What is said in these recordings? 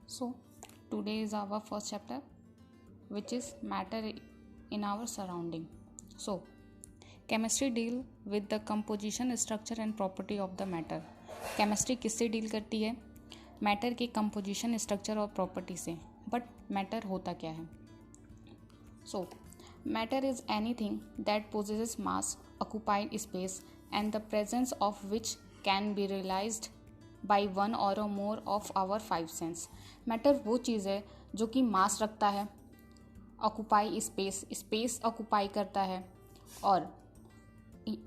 So, today is our first chapter, which is matter in our surrounding. So, chemistry deal with the composition, structure and property of the matter. Chemistry किससे deal करती है? Matter के composition, structure और property से. But matter होता क्या है? So, matter is anything that possesses mass, occupied space and the presence of which can be realized by one or more of our five sense. Matter वो चीज़ है जो कि मास रखता है, ऑक्यूपाई स्पेस ऑक्यूपाई करता है और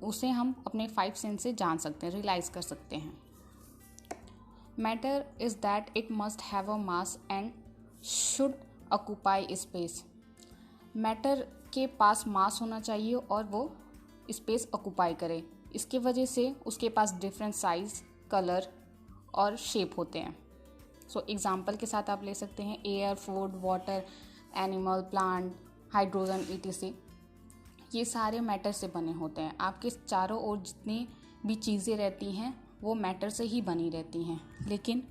उसे हम अपने फाइव सेंस से जान सकते हैं, रियलाइज कर सकते हैं. Matter is that it must have a mass and should occupy space. Matter के पास मास होना चाहिए और वो स्पेस ऑक्यूपाई करे. इसके वजह से उसके पास डिफरेंट साइज, कलर और शेप होते हैं. सो एग्जांपल के साथ आप ले सकते हैं air, food, water, animal, plant, hydrogen, etc. ये सारे मैटर से बने होते हैं. आपके चारों ओर जितनी भी चीज़ें रहती हैं वो मैटर से ही बनी रहती हैं. लेकिन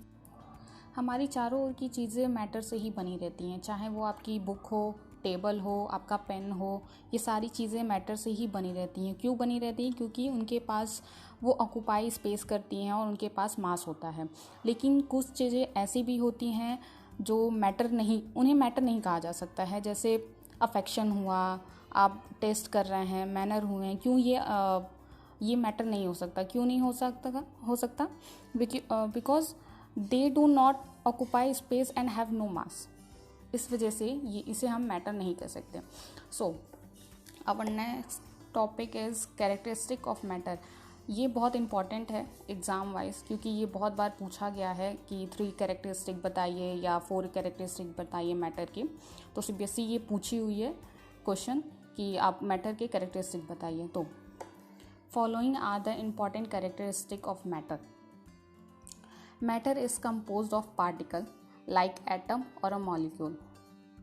हमारी चारों ओर की चीज़ें मैटर से ही बनी रहती हैं, चाहे वो आपकी बुक हो, टेबल हो, आपका पेन हो, ये सारी चीज़ें मैटर से ही बनी रहती हैं. क्यों बनी रहती हैं? क्योंकि उनके पास वो ऑक्यूपाई स्पेस करती हैं और उनके पास मास होता है. लेकिन कुछ चीज़ें ऐसी भी होती हैं जो मैटर नहीं, उन्हें मैटर नहीं कहा जा सकता है. जैसे अफेक्शन हुआ, आप टेस्ट कर रहे हैं, मैनर हुए हैं, क्यों ये मैटर नहीं हो सकता. क्यों नहीं हो सकता? Because they do not occupy space and have no mass. इस वजह से इसे हम मैटर नहीं कह सकते. So our next topic is characteristic of matter. ये बहुत इंपॉर्टेंट है एग्ज़ाम वाइज, क्योंकि ये बहुत बार पूछा गया है कि 3 कैरेक्टरिस्टिक बताइए या 4 कैरेक्टरिस्टिक बताइए मैटर की. तो सीबीएसई ये पूछी हुई है क्वेश्चन कि आप मैटर के कैरेक्टरिस्टिक बताइए. तो following are the important characteristic of matter. Matter is composed of particle like atom और अ मॉलिक्यूल.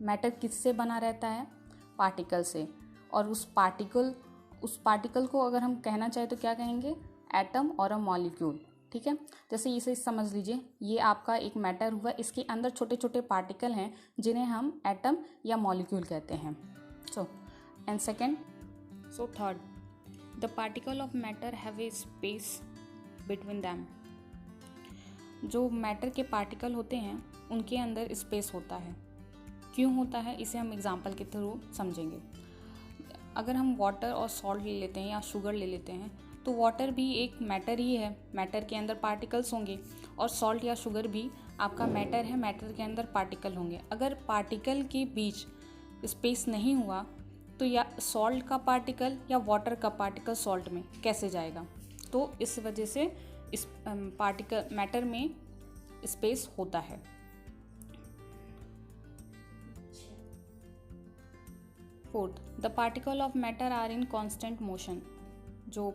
मैटर किससे बना रहता है? पार्टिकल से. और उस पार्टिकल को अगर हम कहना चाहें तो क्या कहेंगे? एटम और अ मॉलिक्यूल. ठीक है, जैसे इसे समझ लीजिए, ये आपका एक मैटर हुआ, इसके अंदर छोटे छोटे पार्टिकल हैं जिन्हें हम एटम या मॉलिक्यूल कहते हैं. Third, the particle of matter have a space between them. जो मैटर के पार्टिकल होते हैं उनके अंदर स्पेस होता है. क्यों होता है? इसे हम एग्जांपल के थ्रू समझेंगे. अगर हम वाटर और सॉल्ट ले लेते हैं या शुगर ले लेते हैं तो वाटर भी एक मैटर ही है, मैटर के अंदर पार्टिकल्स होंगे. और सॉल्ट या शुगर भी आपका मैटर है, मैटर के अंदर पार्टिकल होंगे. अगर पार्टिकल के बीच स्पेस नहीं हुआ तो या सॉल्ट का पार्टिकल या वाटर का पार्टिकल सॉल्ट में कैसे जाएगा? तो इस वजह से इस पार्टिकल मैटर में स्पेस होता है. Fourth, the particle of matter are in constant motion. जो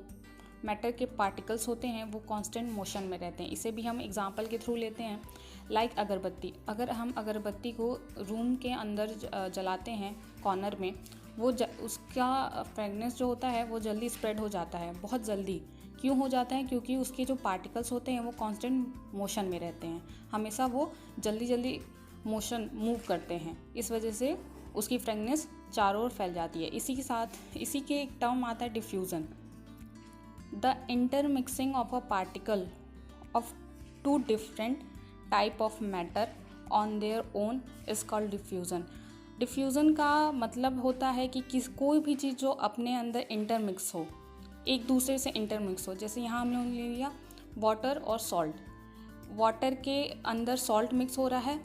मैटर के पार्टिकल्स होते हैं वो कांस्टेंट मोशन में रहते हैं. इसे भी हम एग्जांपल के थ्रू लेते हैं. लाइक अगरबत्ती. अगर हम अगरबत्ती को रूम के अंदर जलाते हैं कॉर्नर में, वो उसका फ्रेगनेंस जो होता है वो जल्दी स्प्रेड हो जाता है, बहुत जल्दी. क्यों हो जाता है? क्योंकि उसके जो पार्टिकल्स होते हैं वो कांस्टेंट मोशन में रहते हैं, हमेशा वो जल्दी मोशन मूव करते हैं. इस वजह से उसकी फ्रेगनेंस चारों ओर फैल जाती है. इसी के एक टर्म आता है diffusion. The intermixing of a particle of 2 different type of matter on their own is called diffusion. Diffusion का मतलब होता है कि कोई भी चीज़ जो अपने अंदर इंटरमिक्स हो, एक दूसरे से इंटरमिक्स हो. जैसे यहाँ हमने ले लिया वाटर और सॉल्ट. वाटर के अंदर सॉल्ट मिक्स हो रहा है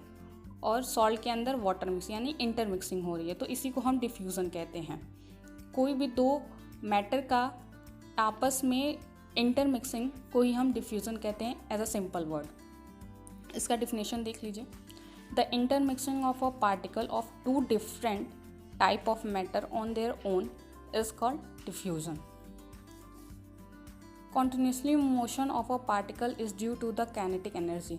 और सॉल्ट के अंदर वाटर मिक्स, यानी इंटरमिक्सिंग हो रही है. तो इसी को हम डिफ्यूज़न कहते हैं. कोई भी 2 मैटर का आपस में इंटरमिक्सिंग को ही हम डिफ्यूज़न कहते हैं एज अ सिंपल वर्ड. इसका डिफिनेशन देख लीजिए. The intermixing of a particle of 2 different type of matter on their own is called diffusion. Continuously motion of a particle is due to the kinetic energy.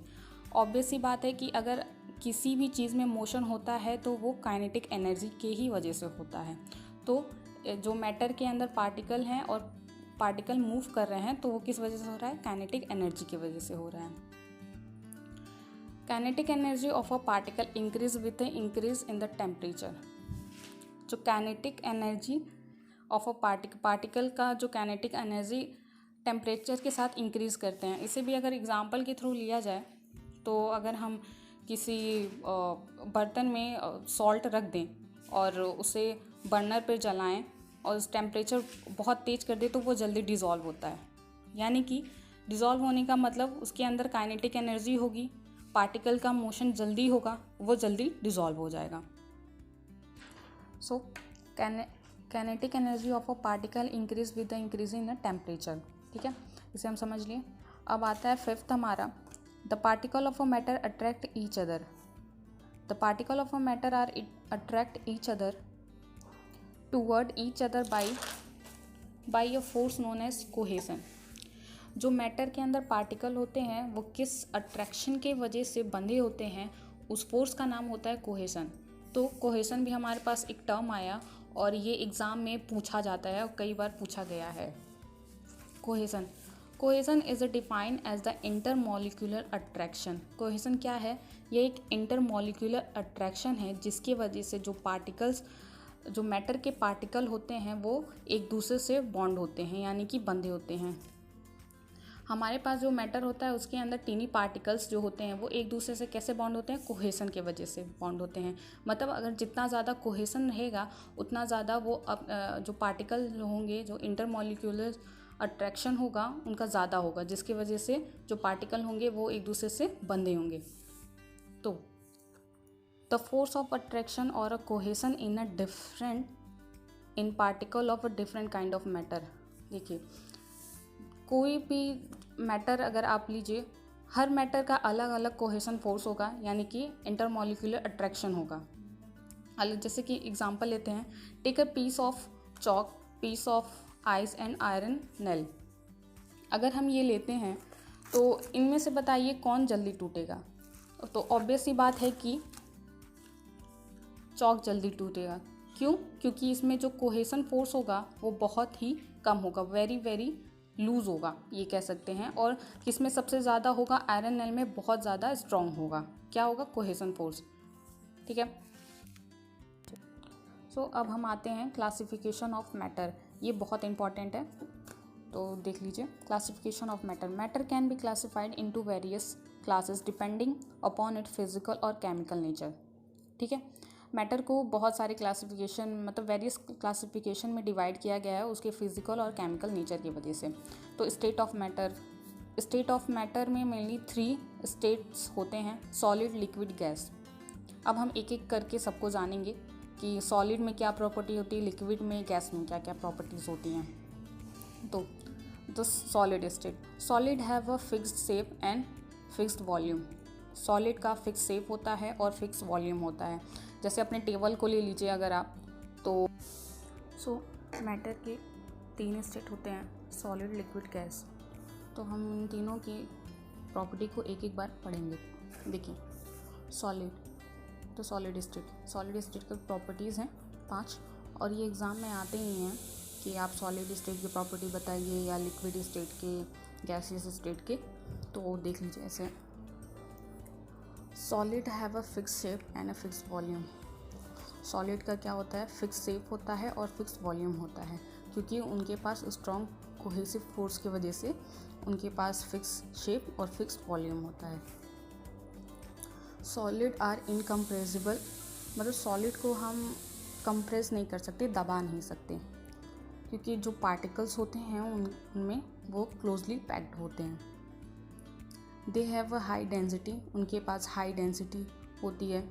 Obvious सी बात है कि अगर किसी भी चीज़ में मोशन होता है तो वो काइनेटिक एनर्जी के ही वजह से होता है. तो जो मैटर के अंदर पार्टिकल हैं और पार्टिकल मूव कर रहे हैं तो वो किस वजह से हो रहा है? काइनेटिक एनर्जी की वजह से हो रहा है. Kinetic energy of a particle increase with increase in the temperature. जो kinetic energy of a particle का जो काइनेटिक एनर्जी टेम्परेचर के साथ इंक्रीज करते हैं। इसे भी अगर एग्जांपल के थ्रू लिया जाए तो अगर हम किसी बर्तन में सॉल्ट रख दें और उसे बर्नर पर जलाएं और उस टेम्परेचर बहुत तेज़ कर दें तो वो जल्दी डिज़ोल्व होता है। यानी कि डिज़ोल्व होने का मतलब उसके अंदर काइनेटिक एनर्जी होगी, पार्टिकल का मोशन जल्दी होगा, वो जल्दी डिज़ोल्व हो जाएगा। So kinetic energy of a particle increase with the increase in the temperature. ठीक है, इसे हम समझ लिए। अब आता है फिफ्थ हमारा, the particle of a matter attract each other. The particle of a matter are attract each other toward each other by a force known as cohesion. जो मैटर के अंदर पार्टिकल होते हैं वो किस अट्रैक्शन के वजह से बंधे होते हैं, उस फोर्स का नाम होता है कोहेसन। तो कोहेसन भी हमारे पास एक टर्म आया और ये एग्ज़ाम में पूछा जाता है और कई बार पूछा गया है। Cohesion is defined as the intermolecular attraction. Cohesion क्या है? ये एक इंटरमॉलिक्यूलर अट्रैक्शन है जिसकी वजह से जो मैटर के पार्टिकल होते हैं वो एक दूसरे से बॉन्ड होते हैं, यानी कि बंधे होते हैं। हमारे पास जो मैटर होता है उसके अंदर टीनी पार्टिकल्स जो होते हैं वो एक दूसरे से कैसे बॉन्ड होते हैं? कोहेसन के वजह से बॉन्ड होते हैं। मतलब अगर जितना ज़्यादा कोहेसन रहेगा उतना ज़्यादा वो जो पार्टिकल होंगे, जो इंटरमॉलिक्यूलर अट्रैक्शन होगा उनका ज़्यादा होगा, जिसकी वजह से जो पार्टिकल होंगे वो एक दूसरे से बंधे होंगे। तो द फोर्स ऑफ अट्रैक्शन और a cohesion in particle of a different kind of matter. देखिए, कोई भी मैटर अगर आप लीजिए, हर मैटर का अलग अलग कोहेसन फोर्स होगा, यानी कि इंटरमॉलिक्यूलर अट्रैक्शन होगा। अलग, जैसे कि एग्जांपल लेते हैं, take a piece of chalk, piece of ice and iron nail. अगर हम ये लेते हैं तो इनमें से बताइए कौन जल्दी टूटेगा? तो ऑब्वियस सी बात है कि चॉक जल्दी टूटेगा। क्यों? क्योंकि इसमें जो कोहेसन फोर्स होगा वो बहुत ही कम होगा, वेरी वेरी लूज़ होगा ये कह सकते हैं। और किसमें सबसे ज़्यादा होगा? आयरन नेल में बहुत ज़्यादा स्ट्रॉन्ग होगा। क्या होगा? Cohesion force. ठीक है। सो अब हम आते हैं क्लासिफिकेशन ऑफ मैटर। ये बहुत इंपॉर्टेंट है, तो देख लीजिए। Classification of matter. Matter can be classified into various classes depending upon it physical और केमिकल नेचर। ठीक है, मैटर को बहुत सारे क्लासिफिकेशन, मतलब वेरियस क्लासिफिकेशन में डिवाइड किया गया है उसके फिजिकल और केमिकल नेचर की वजह से। तो स्टेट ऑफ मैटर में मेनली 3 स्टेट्स होते हैं, सॉलिड, लिक्विड, गैस। अब हम एक एक करके सबको जानेंगे कि सॉलिड में क्या प्रॉपर्टी होती है, लिक्विड में, गैस में क्या क्या प्रॉपर्टीज़ होती हैं। तो the solid state. Solid have a fixed shape and fixed volume. Solid का फिक्स शेप होता है और फिक्स वॉल्यूम होता है। जैसे अपने टेबल को ले लीजिए अगर आप, तो मैटर के 3 स्टेट होते हैं, सॉलिड, लिक्विड, गैस। तो हम इन तीनों की प्रॉपर्टी को एक एक बार पढ़ेंगे। देखिए, सॉलिड, तो सॉलिड स्टेट की प्रॉपर्टीज़ हैं 5, और ये एग्ज़ाम में आते ही हैं कि आप सॉलिड स्टेट की प्रॉपर्टी बताइए या लिक्विड स्टेट के, गैसियस स्टेट के। तो देख लीजिए ऐसे, solid have a fix shape and a fix volume. Solid का क्या होता है? फिक्स शेप होता है और फिक्स वॉल्यूम होता है, क्योंकि उनके पास स्ट्रॉन्ग कोहेसिव फोर्स की वजह से उनके पास फिक्स शेप और फिक्स वॉल्यूम होता है। सॉलिड आर इनकम्प्रेसिबल, मतलब सॉलिड को हम कंप्रेस नहीं कर सकते, दबा नहीं सकते, क्योंकि जो पार्टिकल्स होते हैं उनमें वो क्लोजली पैक्ड होते हैं। दे हैव अ हाई डेंसिटी, उनके पास हाई डेंसिटी होती है,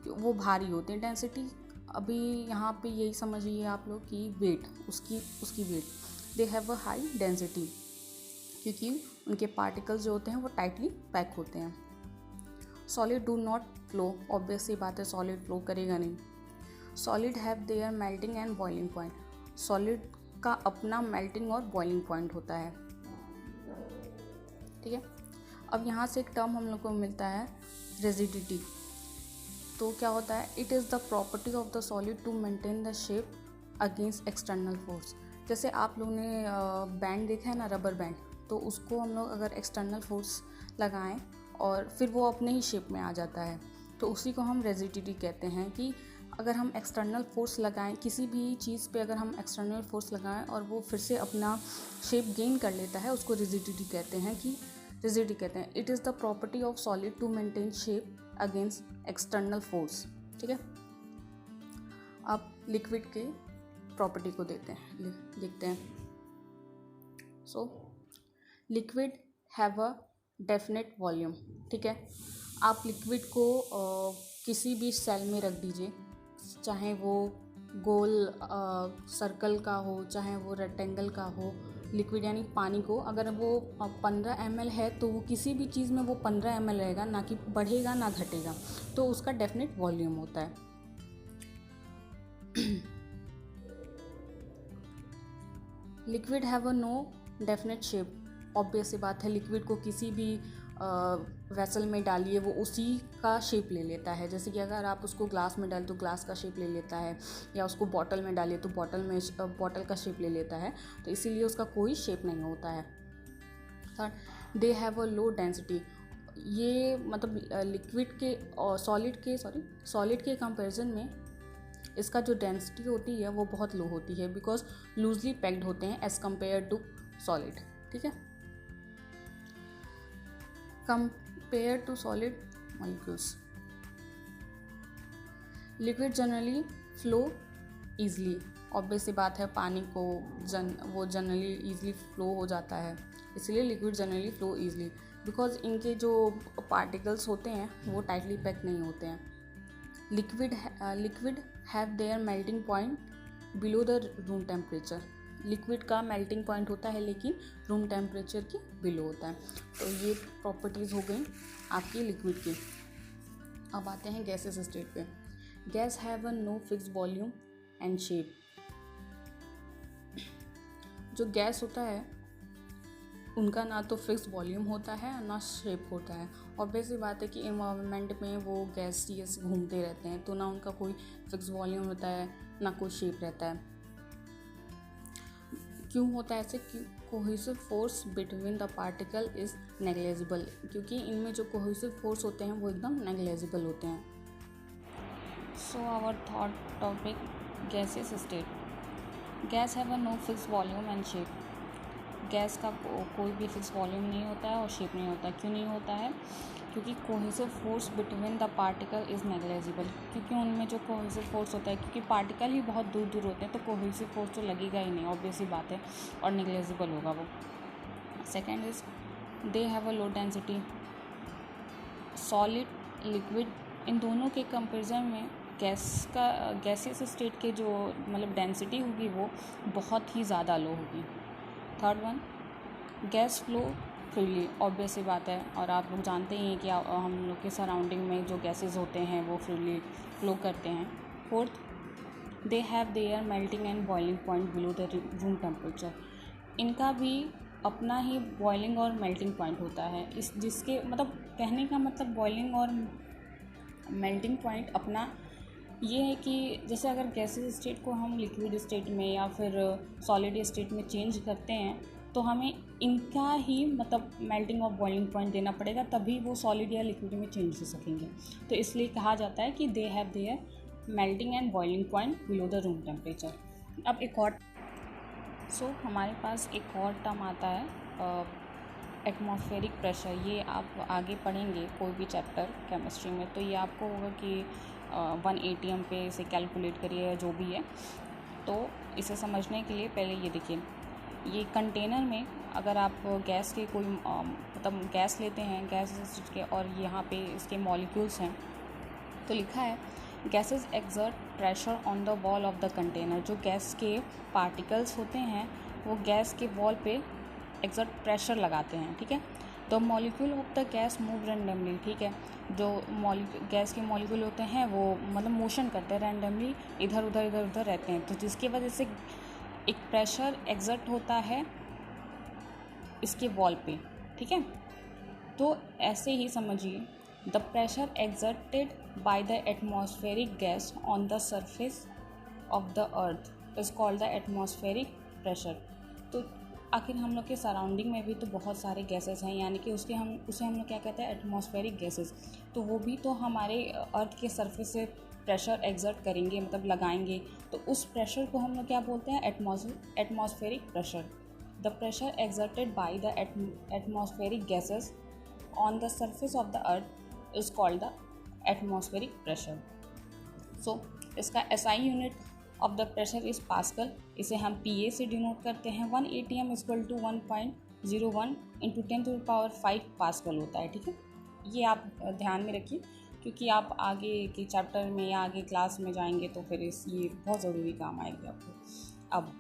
वो भारी होते हैं। डेंसिटी अभी यहाँ पे यही समझिए आप लोग कि वेट, उसकी weight. They have a high density क्योंकि उनके पार्टिकल्स जो होते हैं वो टाइटली पैक होते हैं। Solid do not flow, obvious सी बात है सॉलिड फ्लो करेगा नहीं। Solid have their melting and boiling point, solid का अपना मेल्टिंग और बॉइलिंग पॉइंट होता है। ठीक है, अब यहाँ से एक टर्म हम लोग को मिलता है रिजिडिटी। तो क्या होता है? It is the property of the solid to maintain the shape against external force. जैसे आप लोगों ने बैंड देखा है ना, रबर बैंड, तो उसको हम लोग अगर एक्सटर्नल फोर्स लगाएं और फिर वो अपने ही शेप में आ जाता है। तो उसी को हम रिजिडिटी कहते हैं कि अगर हम एक्सटर्नल फोर्स लगाएं किसी भी चीज़ पे, अगर हम एक्सटर्नल फोर्स लगाएं और वो फिर से अपना शेप गेन कर लेता है, उसको रिजिडिटी कहते हैं। It is the property of solid to maintain shape against external force. ठीक है, अब लिक्विड के प्रॉपर्टी को देखते हैं। So liquid have a definite volume. ठीक है, आप लिक्विड को किसी भी सेल में रख दीजिए, चाहे वो गोल सर्कल का हो, चाहे वो रेक्टेंगल का हो। लिक्विड यानी पानी को अगर वो 15 ml है तो वो किसी भी चीज़ में वो 15 ml रहेगा, ना कि बढ़ेगा ना घटेगा। तो उसका डेफिनेट वॉल्यूम होता है। Liquid have a no definite shape. Obvious सी बात है, लिक्विड को किसी भी वेसल में डालिए वो उसी का शेप ले लेता है। जैसे कि अगर आप उसको ग्लास में डालें तो ग्लास का शेप ले लेता है, या उसको बॉटल में डालिए तो बॉटल का शेप ले लेता है। तो इसीलिए उसका कोई शेप नहीं होता है। Third, they have a low density. ये मतलब लिक्विड के और सॉलिड के कंपैरिजन में इसका जो डेंसिटी होती है वो बहुत लो होती है, बिकॉज लूजली पैक्ड होते हैं एज़ कम्पेयर टू सॉलिड। ठीक है, compare to solid molecules, liquid generally flow easily. Obvious सी बात है, पानी को वो जनरली ईजली फ्लो हो जाता है, इसलिए liquid generally flow easily, because इनके जो पार्टिकल्स होते हैं वो टाइटली पैक नहीं होते हैं। Liquid have their melting point below the room temperature. Liquid का मेल्टिंग पॉइंट होता है लेकिन रूम टेम्परेचर के बिलो होता है। तो ये प्रॉपर्टीज़ हो गई आपकी लिक्विड की। अब आते हैं गैसेस स्टेट पे। Gas have a no fix volume and shape. जो गैस होता है उनका ना तो फिक्स वॉल्यूम होता है ना शेप होता है। ऑब्वियस सी बात है कि इन्वायरमेंट में वो गैसेस घूमते रहते हैं, तो ना उनका कोई फिक्स वॉल्यूम होता है ना कोई शेप रहता है। क्यों होता है ऐसे? Cohesive force between the particle is negligible, क्योंकि इनमें जो कोहेसिव फोर्स होते हैं वो एकदम नेग्लेजिबल होते हैं। So our thought topic, gases state. Gas have a no fix volume and shape. Gas का कोई भी फिक्स वॉल्यूम नहीं होता है और शेप नहीं होता। क्यों नहीं होता है? क्योंकि cohesive force between the particle is negligible, क्योंकि उनमें जो कोहेसिव फोर्स होता है, क्योंकि पार्टिकल ही बहुत दूर दूर होते हैं तो कोहेसिव फोर्स तो लगेगा ही नहीं, ऑब्वियस ही बात है, और नेग्लेजिबल होगा वो। Second is they have a low density. Solid, liquid, इन दोनों के कंपेरिजन में गैसियस स्टेट के जो मतलब डेंसिटी होगी वो बहुत ही ज़्यादा लो होगी। Third one, gas flow freely. Obvious सी बात है, और आप लोग जानते ही हैं कि हम लोग के सराउंडिंग में जो गैसेस होते हैं वो फ्रीली फ्लो करते हैं। Fourth, they have their melting and boiling point below the room temperature. इनका भी अपना ही बॉइलिंग और मेल्टिंग पॉइंट होता है, इस जिसके मतलब कहने का मतलब बॉइलिंग और मेल्टिंग पॉइंट अपना ये है कि जैसे अगर गैसेस स्टेट को हम लिक्विड स्टेट में या फिर सॉलिड स्टेट में चेंज करते हैं तो हमें इनका ही मतलब मेल्टिंग और बॉइलिंग पॉइंट देना पड़ेगा, तभी वो सॉलिड या लिक्विड में चेंज हो सकेंगे। तो इसलिए कहा जाता है कि they have their melting and boiling point below the room temperature. अब एक और हमारे पास एक और टर्म आता है एटमॉस्फेरिक प्रेशर। ये आप आगे पढ़ेंगे कोई भी चैप्टर केमिस्ट्री में, तो ये आपको होगा कि 1 atm पे इसे कैलकुलेट करिए या जो भी है। तो इसे समझने के लिए पहले ये देखिए, ये कंटेनर में अगर आप गैस के कोई मतलब गैस लेते हैं, गैस के, और यहाँ पे इसके मॉलिक्यूल्स हैं, तो लिखा है gases exert pressure on the wall of the container. जो गैस के पार्टिकल्स होते हैं वो गैस के वॉल पे एक्सर्ट प्रेशर लगाते हैं। ठीक है, the molecule of the gas move randomly. ठीक है, जो गैस के मॉलिक्यूल होते हैं वो मतलब मोशन करते हैं रैंडमली, इधर उधर रहते हैं, तो जिसकी वजह से एक प्रेशर एक्सर्ट होता है इसके वॉल पे। ठीक है, तो ऐसे ही समझिए, the pressure exerted by the atmospheric gas on the surface of the earth is called the atmospheric pressure. तो आखिर हम लोग के सराउंडिंग में भी तो बहुत सारे गैसेस हैं, यानी कि उसे हम लोग क्या कहते हैं, एटमॉस्फेरिक गैसेस। तो वो भी तो हमारे अर्थ के सरफेस से प्रेशर एक्सर्ट करेंगे, मतलब लगाएंगे, तो उस प्रेशर को हम लोग क्या बोलते हैं, atmospheric pressure. The pressure exerted by the atmospheric gases on the surface of the earth is called the atmospheric pressure. So इसका SI unit of the pressure is pascal, इसे हम PA से डिनोट करते हैं। 1 ATM equal to 1.01 into 10⁵ pascal होता है, ठीक है। ये आप ध्यान में रखिए, क्योंकि आप आगे के चैप्टर में या आगे क्लास में जाएंगे तो फिर ये बहुत ज़रूरी काम आएगी आपको। अब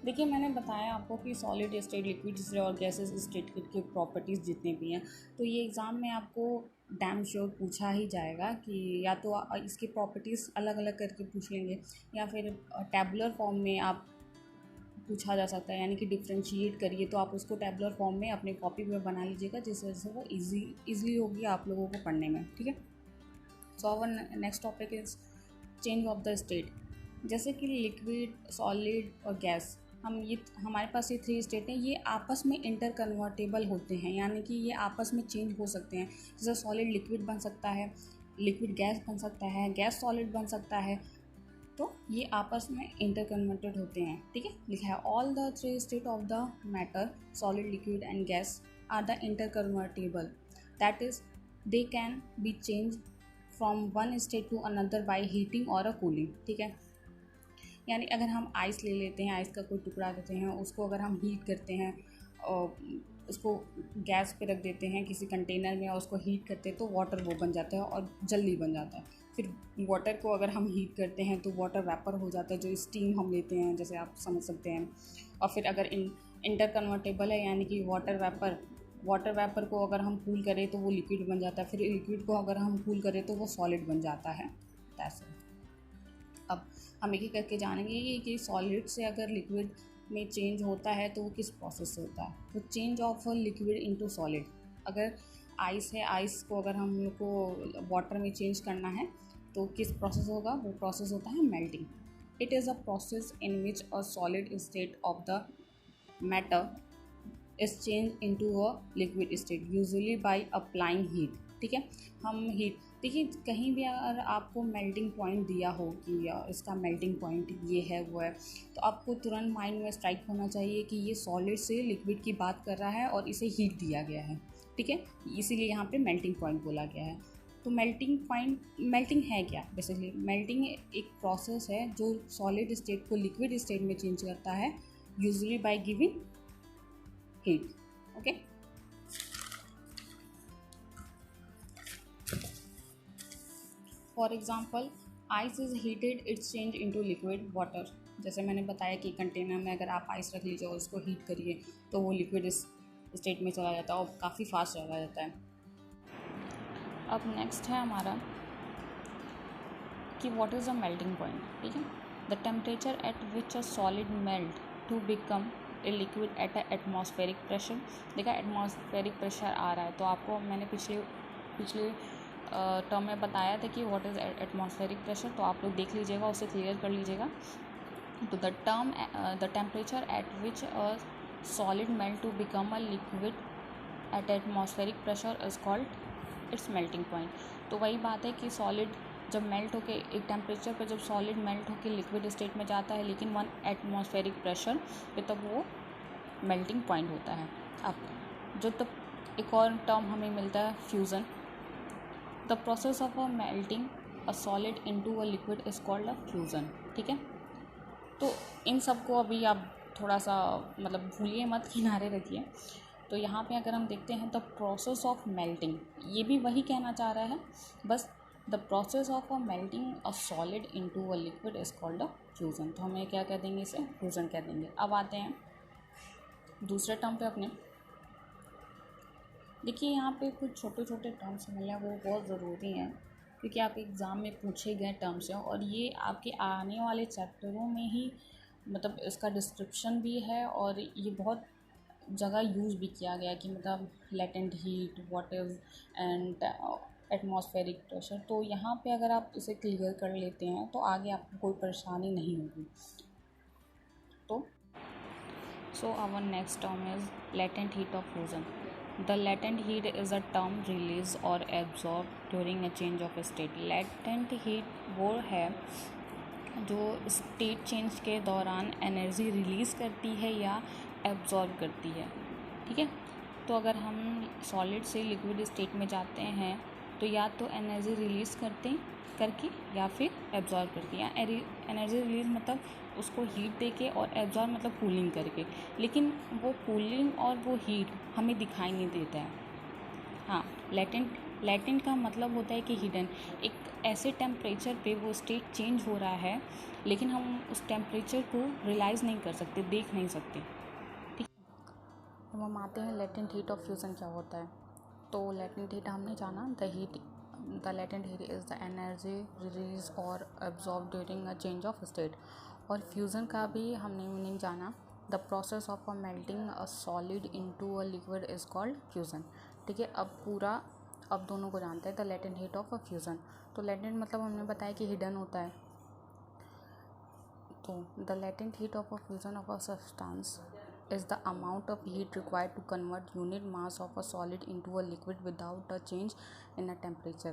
देखिए, मैंने बताया आपको कि सॉलिड स्टेट, लिक्विड स्टेट और गैसेस स्टेट की प्रॉपर्टीज़ जितने भी हैं, तो ये एग्ज़ाम में आपको डैम श्योर पूछा ही जाएगा कि या तो इसकी प्रॉपर्टीज़ अलग अलग करके पूछ लेंगे, या फिर टैबुलर फॉर्म में आप पूछा जा सकता है, यानी कि डिफ्रेंशिएट करिए, तो आप उसको टैबुलर फॉर्म में अपने कॉपी पर बना लीजिएगा, जिस वजह से वो ईज़िली होगी आप लोगों को पढ़ने में, ठीक है। So our next topic is change of the state. जैसे कि लिक्विड, सॉलिड और गैस, हमारे पास ये 3 स्टेट हैं, ये आपस में इंटर कन्वर्टेबल होते हैं, यानी कि ये आपस में चेंज हो सकते हैं। जैसे सॉलिड लिक्विड बन सकता है, लिक्विड गैस बन सकता है, गैस सॉलिड बन सकता है, तो ये आपस में इंटर कन्वर्टेड होते हैं, ठीक है। लिखा है all the 3 state of the matter, solid, liquid and gas, are the interconvertible, that is they can be change from one state to another by heating और अ कूलिंग, ठीक है। यानी अगर हम आइस ले लेते हैं, आइस का कोई टुकड़ा देते हैं, उसको अगर हम हीट करते हैं और उसको गैस पे रख देते हैं किसी कंटेनर में और उसको हीट करते हैं, तो वाटर वो बन जाता है और जल्दी बन जाता है। फिर वाटर को अगर हम हीट करते हैं तो वाटर वेपर हो जाता है, जो स्टीम हम लेते हैं, जैसे आप समझ सकते हैं। और फिर अगर इंटर कन्वर्टेबल है, यानी कि वाटर वेपर को अगर हम कूल करें तो वो लिक्विड बन जाता है, फिर लिक्विड को अगर हम कूल करें तो वो सॉलिड बन जाता है। अब हम एक एक करके जानेंगे कि सॉलिड से अगर लिक्विड में चेंज होता है तो वो किस प्रोसेस से होता है। तो change of liquid into solid, अगर आइस है, आइस को अगर हम लोग को वाटर में चेंज करना है तो किस प्रोसेस होगा, वो प्रोसेस होता है melting. It is a process in which a solid state of the matter is change into a liquid state, usually by applying heat, ठीक है। हम हीट, देखिए कहीं भी अगर आपको मेल्टिंग पॉइंट दिया हो कि इसका मेल्टिंग पॉइंट ये है वो है, तो आपको तुरंत माइंड में स्ट्राइक होना चाहिए कि ये सॉलिड से लिक्विड की बात कर रहा है और इसे हीट दिया गया है, ठीक है। इसीलिए यहाँ पे मेल्टिंग पॉइंट बोला गया है। तो मेल्टिंग है क्या? बेसिकली मेल्टिंग एक प्रोसेस है जो सॉलिड स्टेट को लिक्विड स्टेट में चेंज करता है, usually by giving heat, okay. For example, ice is heated, it's change into liquid water. जैसे मैंने बताया कि कंटेनर में अगर आप आइस रख लीजिए और उसको हीट करिए तो वो लिक्विड स्टेट में चला जाता है और काफ़ी फास्ट चला जाता है। अब नेक्स्ट है हमारा कि what is a melting point, ठीक है। The temperature at which a solid melt to become a liquid at a atmospheric pressure. देखा, एटमॉस्फेरिक प्रेशर आ रहा है, तो आपको मैंने पिछले टर्म में बताया था कि व्हाट इज़ एटमॉस्फेरिक प्रेशर, तो आप लोग देख लीजिएगा, उसे क्लियर कर लीजिएगा। तो the temperature at which a solid melt to become a liquid at atmospheric pressure is called its melting point. तो वही बात है कि सॉलिड जब मेल्ट होके एक टेम्परेचर पर जब सॉलिड मेल्ट होके लिक्विड स्टेट में जाता है, लेकिन 1 एटमॉस्फेरिक प्रेशर पे, तब वो मेल्टिंग पॉइंट होता है। अब जो तब एक और टर्म हमें मिलता है, fusion. The process of a melting a solid into a liquid is called a fusion, ठीक है। तो इन सब को अभी आप थोड़ा सा मतलब भूलिए मत, किनारे रखिए। तो यहाँ पे अगर हम देखते हैं द प्रोसेस ऑफ मेल्टिंग, ये भी वही कहना चाह रहा है, बस the process of a melting a solid into a liquid is called a fusion. तो हमें क्या कह देंगे, इसे फ्यूज़न कह देंगे। अब आते हैं दूसरे टर्म पे अपने। देखिए यहाँ पे कुछ छोटे छोटे टर्म्स मिले हैं, वो बहुत ज़रूरी हैं क्योंकि आप एग्ज़ाम में पूछे गए टर्म्स हैं और ये आपके आने वाले चैप्टरों में ही मतलब इसका डिस्क्रिप्शन भी है और ये बहुत जगह यूज़ भी किया गया कि मतलब latent heat, what is and atmospheric pressure. तो यहाँ पे अगर आप इसे क्लियर कर लेते हैं तो आगे आपको कोई परेशानी नहीं होगी। तो So our next term is latent heat of fusion. The latent heat is a term released or absorbed during a change of state. Latent heat वो है जो स्टेट चेंज के दौरान एनर्जी रिलीज़ करती है या एब्जॉर्ब करती है, ठीक है। तो अगर हम सॉलिड से लिक्विड स्टेट में जाते हैं तो या तो एनर्जी रिलीज़ करके या फिर एब्जॉर्ब करके, या एनर्जी रिलीज मतलब उसको हीट देके और एब्जॉर्ब मतलब कूलिंग करके, लेकिन वो कूलिंग और वो हीट हमें दिखाई नहीं देता है। हाँ, लेटेंट का मतलब होता है कि हिडन, एक ऐसे टेम्परेचर पे वो स्टेट चेंज हो रहा है लेकिन हम उस टेम्परेचर को रियलाइज़ नहीं कर सकते, देख नहीं सकते, ठीक। अब हम आते हैं लेटेंट हीट ऑफ फ्यूज़न क्या होता है। तो लेटेंट हीट हमने जाना, the latent heat is the energy release और absorb during a change of state. और फ्यूज़न का भी हमने मीनिंग जाना, the process of melting a solid into a liquid is called fusion, ठीक है। अब दोनों को जानते हैं, the latent heat of a fusion. तो लेटेंट मतलब हमने बताया कि हिडन होता है। तो the latent heat of a fusion of a substance is the amount of heat required to convert unit mass of a solid into a liquid without a change in a temperature।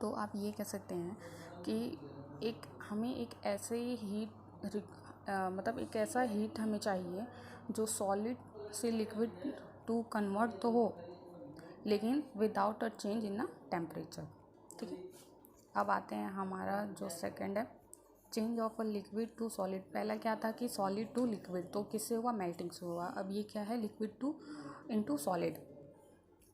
तो आप ये कह सकते हैं कि हमें एक ऐसे हीट मतलब एक ऐसा हीट हमें चाहिए जो सॉलिड से लिक्विड टू कन्वर्ट तो हो लेकिन without a change in a temperature, ठीक है। अब आते हैं हमारा जो सेकंड है, change of a liquid to solid. पहला क्या था कि सॉलिड टू लिक्विड, तो किससे हुआ, मेल्टिंग से हुआ। अब ये क्या है, liquid to into solid,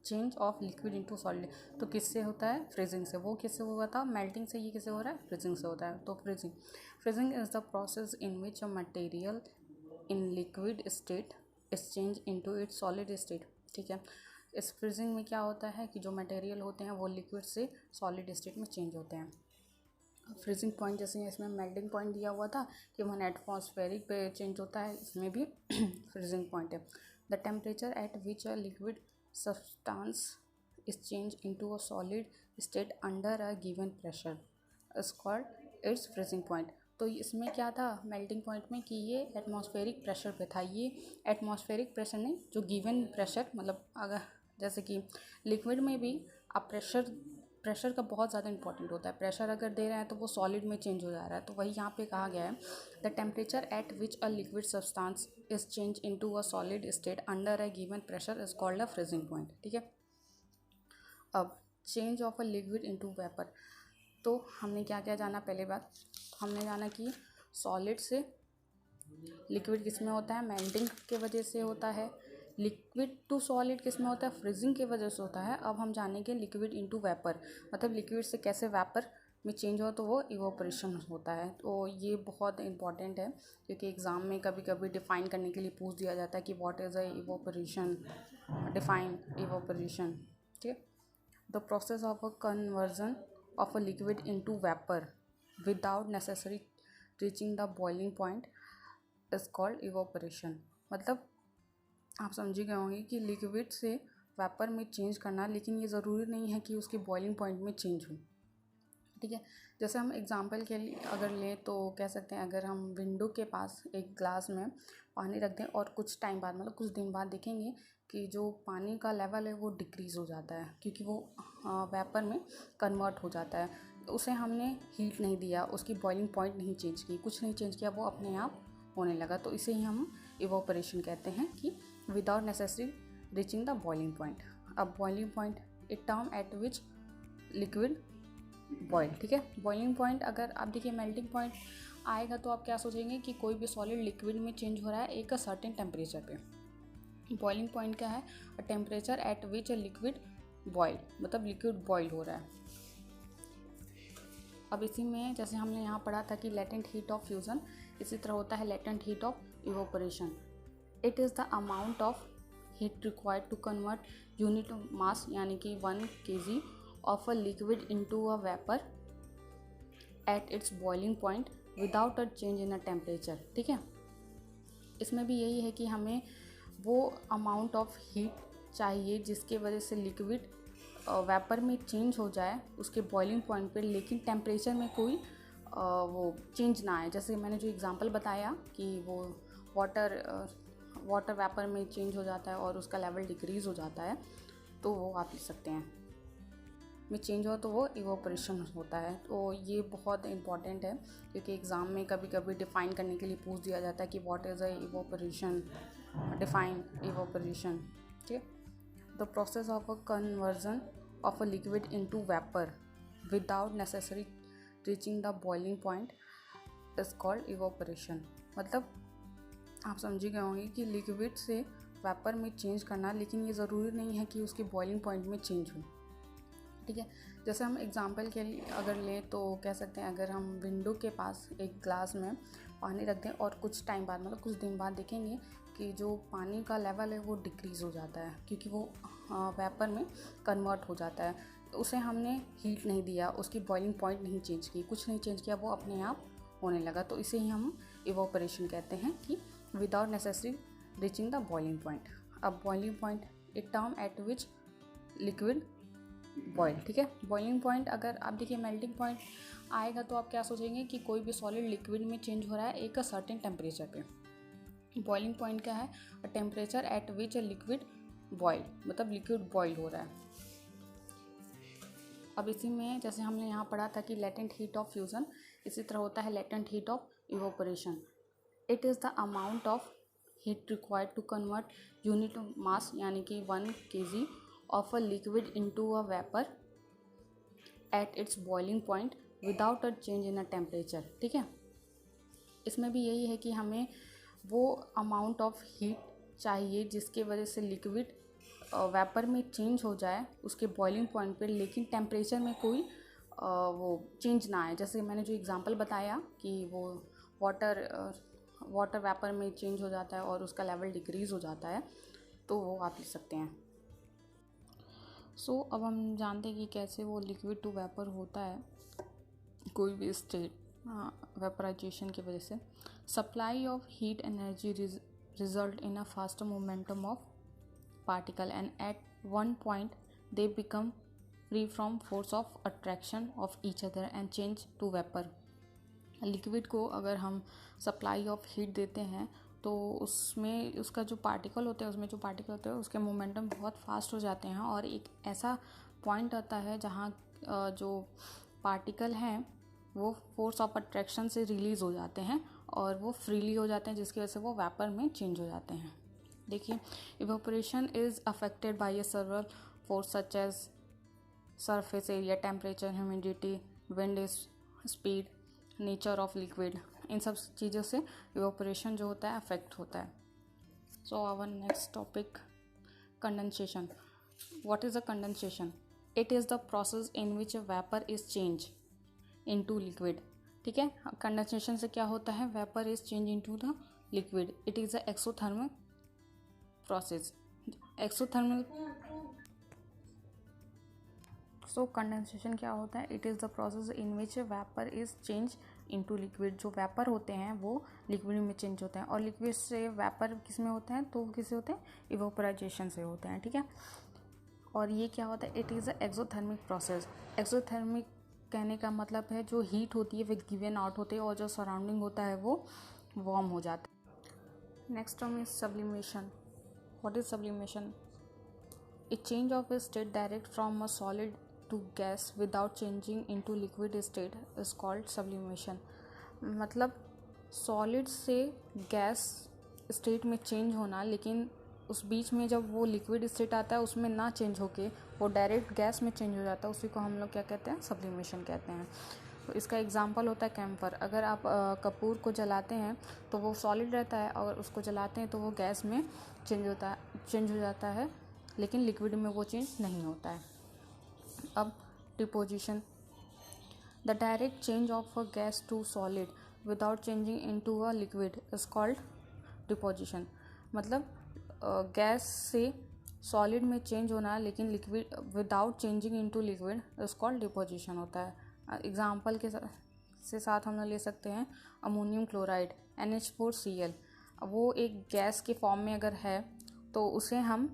change of liquid into solid, तो किससे होता है, फ्रीजिंग से। वो किससे हुआ था, मेल्टिंग से। ये किससे हो रहा है, फ्रीजिंग से होता है। तो freezing is the process in which a material in liquid state is change into its solid state, ठीक है। इस फ्रीजिंग में क्या होता है कि जो मटेरियल होते हैं वो लिक्विड से सॉलिड स्टेट में चेंज होते हैं। फ्रीजिंग पॉइंट जैसे इसमें मेल्टिंग पॉइंट दिया हुआ था कि 1 एटमॉस्फेरिक पे चेंज होता है, इसमें भी फ्रीजिंग पॉइंट है। The temperature at which a liquid substance is change into a solid state under a given pressure is called it's freezing point. तो इसमें क्या था मेल्टिंग पॉइंट में कि ये एटमॉस्फेरिक प्रेशर पे था। ये एटमॉस्फेरिक प्रेशर नहीं, जो गिवन प्रेशर, मतलब अगर जैसे कि लिक्विड में भी आप प्रेशर का बहुत ज़्यादा इंपॉर्टेंट होता है। प्रेशर अगर दे रहे हैं तो वो सॉलिड में चेंज हो जा रहा है, तो वही यहाँ पे कहा गया है, the temperature at which a liquid substance is change into a solid state under a given pressure is called a freezing point, ठीक है। अब change of a liquid into vapour, तो हमने क्या क्या जाना, पहले बात हमने जाना कि सॉलिड से लिक्विड किस में होता है, मेल्टिंग के वजह से होता है। लिक्विड टू सॉलिड किस में होता है, फ्रीजिंग की वजह से होता है। अब हम जानेंगे लिक्विड इनटू वेपर, मतलब लिक्विड से कैसे वेपर में चेंज हो, तो वो इवोपरेशन होता है। तो ये बहुत इंपॉर्टेंट है क्योंकि एग्ज़ाम में कभी कभी डिफ़ाइन करने के लिए पूछ दिया जाता है कि what is a evaporation, define evaporation, ठीक है। The process of a conversion of a liquid into vapour without necessary reaching the boiling point is called evaporation. मतलब आप समझ गए होंगे कि लिक्विड से वेपर में चेंज करना, लेकिन ये ज़रूरी नहीं है कि उसके बॉइलिंग पॉइंट में चेंज हो, ठीक है। जैसे हम एग्जांपल के लिए अगर लें तो कह सकते हैं, अगर हम विंडो के पास एक ग्लास में पानी रख दें और कुछ टाइम बाद, मतलब कुछ दिन बाद देखेंगे कि जो पानी का लेवल है वो डिक्रीज़ हो जाता है क्योंकि वो वेपर में कन्वर्ट हो जाता है। उसे हमने हीट नहीं दिया, उसकी बॉइलिंग पॉइंट नहीं चेंज की, कुछ नहीं चेंज किया, वो अपने आप होने लगा। तो इसे ही हम इवोपरेशन कहते हैं कि without necessary reaching the boiling point. अब boiling point a term at which liquid boil, ठीक है। बॉइलिंग पॉइंट अगर आप देखिए मेल्टिंग पॉइंट आएगा तो आप क्या सोचेंगे कि कोई भी सॉलिड लिक्विड में चेंज हो रहा है एक सर्टेन टेम्परेचर पे। बॉइलिंग पॉइंट क्या है, temperature at which a liquid boil, मतलब लिक्विड बॉयल हो रहा है। अब इसी में जैसे हमने यहाँ पढ़ा था कि लेटेंट हीट ऑफ फ्यूज़न, इसी तरह होता है latent heat of evaporation. It is the amount of heat required to convert unit mass यानी कि 1 kg of a liquid into a vapour at its boiling point without a change in a temperature, ठीक है। इसमें भी यही है कि हमें वो अमाउंट ऑफ हीट चाहिए जिसके वजह से लिक्विड वेपर में चेंज हो जाए उसके बॉइलिंग पॉइंट पे, लेकिन टेम्परेचर में कोई वो चेंज ना आए। जैसे मैंने जो एग्जांपल बताया कि वो वाटर वाटर वेपर में चेंज हो जाता है और उसका लेवल डिक्रीज़ हो जाता है, तो वो आप लिख सकते हैं। में चेंज हो तो वो इवोपरेशन होता है। तो ये बहुत इंपॉर्टेंट है, क्योंकि एग्ज़ाम में कभी कभी डिफ़ाइन करने के लिए पूछ दिया जाता है कि what is a evaporation, define evaporation. ठीक है। The process of a conversion of a liquid into vapour without necessary reaching the boiling point is called evaporation. मतलब आप समझी गए होंगे कि लिक्विड से वेपर में चेंज करना, लेकिन ये ज़रूरी नहीं है कि उसके बॉइलिंग पॉइंट में चेंज हो। ठीक है। जैसे हम एग्जांपल के लिए अगर लें तो कह सकते हैं, अगर हम विंडो के पास एक ग्लास में पानी रख दें और कुछ टाइम बाद, मतलब कुछ दिन बाद देखेंगे कि जो पानी का लेवल है वो डिक्रीज़ हो जाता है, क्योंकि वो वेपर में कन्वर्ट हो जाता है। उसे हमने हीट नहीं दिया, उसकी बॉइलिंग पॉइंट नहीं चेंज की, कुछ नहीं चेंज किया, वो अपने आप होने लगा। तो इसे ही हम इवोपरेशन कहते हैं, कि without necessary reaching the boiling point. अब boiling point a term at which liquid boil. ठीक है। बॉइलिंग पॉइंट, अगर आप देखिए मेल्टिंग पॉइंट आएगा तो आप क्या सोचेंगे कि कोई भी सॉलिड लिक्विड में चेंज हो रहा है एक सर्टेन टेम्परेचर पे। बॉइलिंग पॉइंट क्या है? Temperature at which a liquid boil, मतलब लिक्विड बॉयल हो रहा है। अब इसी में जैसे हमने यहाँ पढ़ा था कि लेटेंट हीट ऑफ फ्यूज़न, इसी तरह होता है latent heat of evaporation. It is the amount of heat required to convert unit mass, यानी कि 1 kg of a liquid into a vapor at its boiling point without a change in a temperature। ठीक है। इसमें भी यही है कि हमें वो अमाउंट ऑफ हीट चाहिए जिसके वजह से लिक्विड वेपर में चेंज हो जाए उसके बॉइलिंग पॉइंट पे, लेकिन टेम्परेचर में कोई वो चेंज ना आए। जैसे मैंने जो एग्जांपल बताया कि वो वाटर वेपर में चेंज हो जाता है और उसका लेवल डिक्रीज़ हो जाता है, तो वो आप लिख सकते हैं। अब हम जानते हैं कि कैसे वो लिक्विड टू वेपर होता है कोई भी स्टेट वेपराइजेशन की वजह से। Supply of heat energy result in a faster momentum of particle and at one point they become free from force of attraction of each other and change to vapour. Liquid को अगर हम supply of heat देते हैं तो उसमें उसका जो particle होते हैं उसके मोमेंटम बहुत फास्ट हो जाते हैं, और एक ऐसा पॉइंट आता है जहाँ जो पार्टिकल हैं वो फोर्स ऑफ अट्रैक्शन से रिलीज़ हो जाते हैं और वो फ्रीली हो जाते हैं, जिसकी वजह से वो वेपर में चेंज हो जाते हैं। देखिए, evaporation is affected by a several force such as surface area, temperature, humidity, wind speed, nature of liquid. इन सब चीज़ों से इवेपोरेशन जो होता है अफेक्ट होता है। So our next topic, condensation. What is a condensation? It is the process in which vapour is change into liquid. ठीक है। कंडेंसेशन से क्या होता है? Vapour is change into the liquid. It is a exothermal process. Exothermal condensation क्या होता है? It is the process in which vapour is change into liquid. जो वेपर होते हैं वो लिक्विड में चेंज होते हैं, और लिक्विड से वेपर किस में होते हैं? तो किससे होते हैं? इवेपोराइजेशन से होते हैं। ठीक है। और ये क्या होता है? It is a exothermic process. Exothermic कहने का मतलब है जो हीट होती है वो गिवन आउट होती है और जो सराउंडिंग होता है वो वार्म हो जाता है। Next term is sublimation. What is sublimation? A change of a state direct from a solid to gas without changing into liquid state is called sublimation। मतलब सॉलिड से गैस स्टेट में change होना, लेकिन उस बीच में जब वो लिक्विड स्टेट आता है उसमें ना चेंज होके वो डायरेक्ट गैस में चेंज हो जाता है, उसी को हम लोग क्या कहते हैं? सब्लिमेशन कहते हैं। तो इसका एग्जांपल होता है कैम्फर। अगर आप कपूर को जलाते हैं तो वो सॉलिड रहता है, और उसको जलाते हैं तो वो गैस में चेंज हो जाता है, लेकिन लिक्विड में वो चेंज नहीं होता है। अब deposition. The direct change of a gas to solid without changing into a liquid is called deposition. मतलब गैस से सॉलिड में चेंज होना, लेकिन liquid without changing into liquid is called deposition होता है। एग्जाम्पल के साथ हम लोग ले सकते हैं अमोनियम क्लोराइड NH4Cl। वो एक गैस के फॉर्म में अगर है तो उसे हम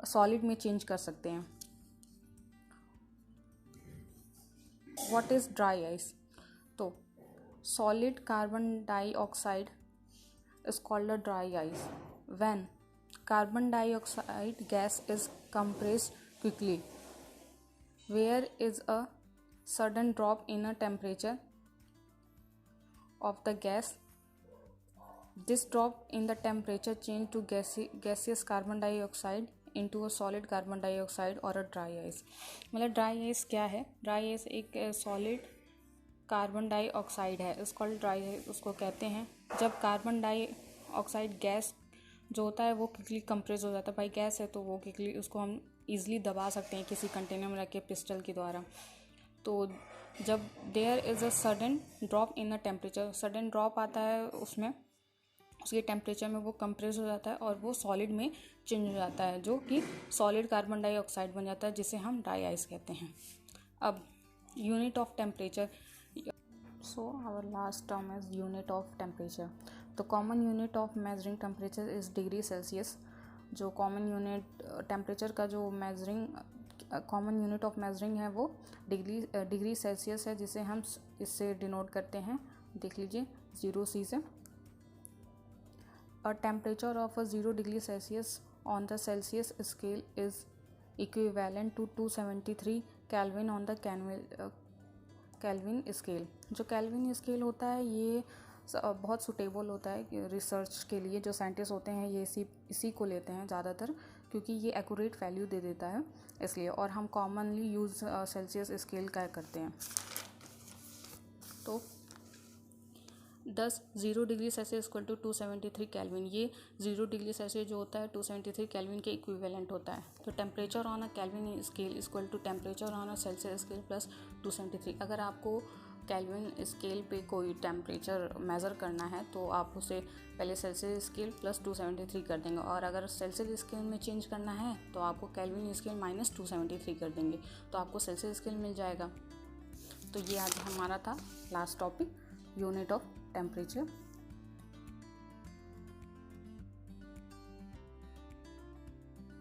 सॉलिड में चेंज कर सकते हैं। What is dry ice? तो solid carbon dioxide is called a dry ice when carbon dioxide gas is compressed quickly, where is a sudden drop in a temperature of the gas. This drop in the temperature change to gaseous carbon dioxide into a solid carbon dioxide or a dry ice. मतलब dry ice क्या है? Dry ice एक solid carbon dioxide है, इसको dry ice उसको कहते हैं। जब कार्बन डाइऑक्साइड गैस जो होता है वो क्विकली कंप्रेस हो जाता है। भाई गैस है तो वो क्विकली उसको हम ईजिली दबा सकते हैं किसी कंटेनर में रख के पिस्टल के द्वारा। तो जब there is a sudden drop in a temperature, sudden drop आता है उसमें, उसके टेम्परेचर में वो कंप्रेस हो जाता है और वो सॉलिड में चेंज हो जाता है, जो कि सॉलिड कार्बन डाइऑक्साइड बन जाता है, जिसे हम ड्राई आइस कहते हैं। अब unit of temperature, so our last term is unit of temperature. तो common unit of measuring temperature is degree Celsius. जो कॉमन यूनिट टेम्परेचर का जो कॉमन यूनिट ऑफ मेजरिंग है वो डिग्री सेल्सियस है, जिसे हम इससे डिनोट करते हैं। देख लीजिए 0C से। A temperature of a 0 degree Celsius on the Celsius scale is equivalent to 273 Kelvin on the Kelvin scale। जो Kelvin scale होता है ये बहुत सुटेबल होता है रिसर्च के लिए। जो साइंटिस्ट होते हैं ये इसी को लेते हैं ज़्यादातर, क्योंकि ये एक्यूरेट वैल्यू दे देता है इसलिए। और हम कॉमनली यूज़ सेल्सियस स्केल का करते हैं। तो 0 degree Celsius equal to 273 kelvin, ये 0 डिग्री सेल्सियस जो होता है 273 केल्विन के इक्विवेलेंट होता है। तो temperature on a kelvin scale equal to temperature on a Celsius scale plus 273। अगर आपको केल्विन स्केल पे कोई टेम्परेचर मेज़र करना है तो आप उसे पहले सेल्सियस स्केल प्लस 273 कर देंगे, और अगर सेल्सियस स्केल में चेंज करना है तो आपको केल्विन स्केल माइनस 273 कर देंगे, तो आपको सेल्सियस स्केल मिल जाएगा। तो ये आज हमारा था last topic, unit of temperature.